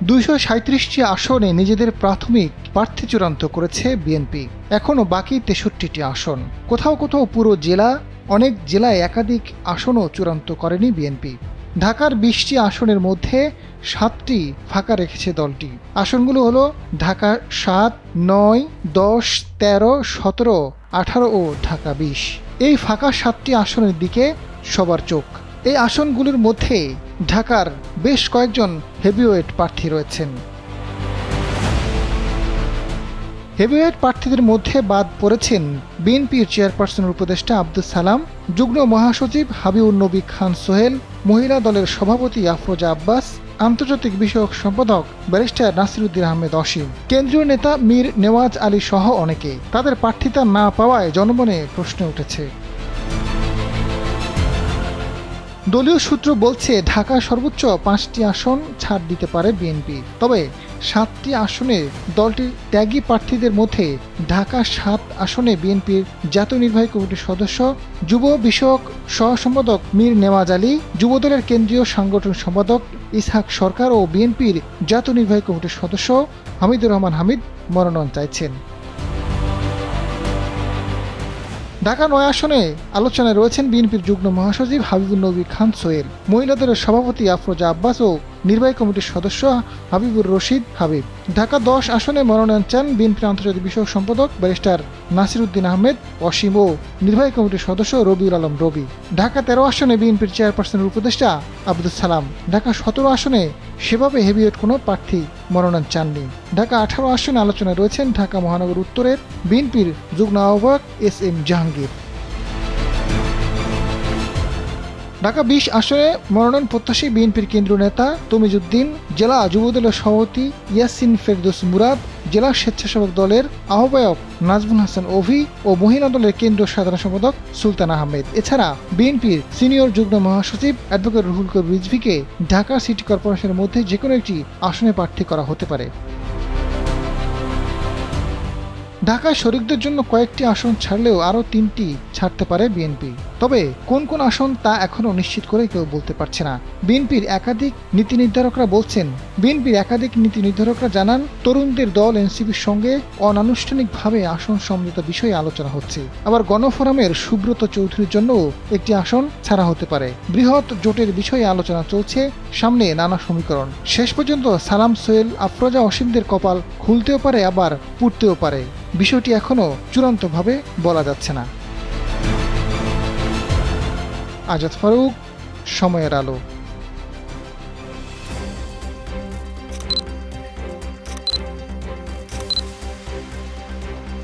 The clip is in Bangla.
237টি আসনে নিজেদের প্রাথমিক প্রার্থী চূড়ান্ত করেছে বিএনপি। এখনও বাকি 63টি আসন। কোথাও কোথাও পুরো জেলা, অনেক জেলায় একাধিক আসনও চূড়ান্ত করেনি বিএনপি। ঢাকার 20টি আসনের মধ্যে 7টি ফাঁকা রেখেছে দলটি। আসনগুলো হলো ঢাকা 7, 9, 10, 13, 17, 18 ও ঢাকা 20। এই ফাঁকা 7টি আসনের দিকে সবার চোখ। এই আসনগুলোর মধ্যে ঢাকার বেশ কয়েকজন হেভিওয়েট প্রার্থী রয়েছেন। হেভিওয়েট প্রার্থীদের মধ্যে বাদ পড়েছেন বিএনপির চেয়ারপারসনের উপদেষ্টা আব্দুস সালাম, যুগ্ম মহাসচিব হাবিবুন-নবী খান সোহেল, মহিলা দলের সভাপতি আফরোজা আব্বাস, আন্তর্জাতিক বিষয়ক সম্পাদক ব্যারিস্টার নাসিরউদ্দিন আহমেদ অসীম, কেন্দ্রীয় নেতা মীর নেওয়াজ আলী সহ অনেকে। তাদের প্রার্থিতা না পাওয়ায় জনমনে প্রশ্ন উঠেছে। দলীয় সূত্র বলছে ঢাকা সর্বোচ্চ 5টি আসন ছাড় দিতে পারে বিএনপি। তবে 7টি আসনে দলটির ত্যাগী প্রার্থীদের মধ্যে ঢাকা 7 আসনে বিএনপির জাতীয় নির্বাহী কমিটির সদস্য, যুব বিষয়ক সহসম্পাদক মীর নেওয়াজ আলী, যুবদলের কেন্দ্রীয় সাংগঠনিক সম্পাদক ইসহাক সরকার ও বিএনপির জাতীয় নির্বাহী কমিটির সদস্য হামিদুর রহমান হামিদ মনোনয়ন চাইছেন। ঢাকা 9 আসনে আলোচনায় রয়েছেন বিএনপির যুগ্ম মহাসচিব হাবিবুন-নবী খান সোহেল, মহিলা দলের সভাপতি আফরোজা আব্বাস ও নির্বাহী কমিটির সদস্য হাবিবুর রশিদ হাবিব। ঢাকা 10 আসনে মনোনয়ন চান বিএনপির আন্তর্জাতিক বিষয়ক সম্পাদক ব্যারিস্টার নাসিরউদ্দিন আহমেদ অসীম ও নির্বাহী কমিটির সদস্য রবিউল আলম রবি। ঢাকা 13 আসনে বিএনপির চেয়ারপারসনের উপদেষ্টা আব্দুস সালাম। ঢাকা 17 আসনে সেভাবে হেভিওয়েট কোনো প্রার্থী মনোনয়ন চাননি। ঢাকা 18 আসনে আলোচনায় রয়েছেন ঢাকা মহানগর উত্তরের বিএনপির যুগ্ম আহ্বায়ক এস.এম. জাহাঙ্গীর। ঢাকা 20 আসনে মনোনয়ন প্রত্যাশী বিএনপির কেন্দ্রীয় নেতা তমিজউদ্দিন, জেলা যুবদলের সভাপতি ইয়াসিন ফেরদৌস মুরাদ, জেলা স্বেচ্ছাসেবক দলের আহ্বায়ক নাজমুল হাসান অভি ও মহিলা দলের কেন্দ্রীয় সাধারণ সম্পাদক সুলতান আহমেদ। এছাড়া বিএনপির সিনিয়র যুগ্ম মহাসচিব অ্যাডভোকেট রুহুল কবির রিজভীকে ঢাকা সিটি কর্পোরেশনের মধ্যে যেকোনো একটি আসনে প্রার্থী করা হতে পারে। ঢাকায় শরিকদের জন্য কয়েকটি আসন ছাড়লেও আরও 3টি ছাড়তে পারে বিএনপি। তবে কোন কোন আসন তা এখনও নিশ্চিত করে কেউ বলতে পারছে না। বিএনপির একাধিক নীতি নির্ধারকরা জানান, তরুণদের দল এনসিপির সঙ্গে অনানুষ্ঠানিকভাবে আসন সমঝোতা বিষয়ে আলোচনা হচ্ছে। আবার গণফোরামের সুব্রত চৌধুরীর জন্যও একটি আসন ছাড়া হতে পারে। বৃহৎ জোটের বিষয়ে আলোচনা চলছে, সামনে নানা সমীকরণ। শেষ পর্যন্ত সালাম, সোহেল, আফরোজা, অসীমদের কপাল খুলতেও পারে, আবার পুড়তেও পারে। বিষয়টি এখনও চূড়ান্তভাবে বলা যাচ্ছে না। আজাদ ফারুক, সময়ের আলো।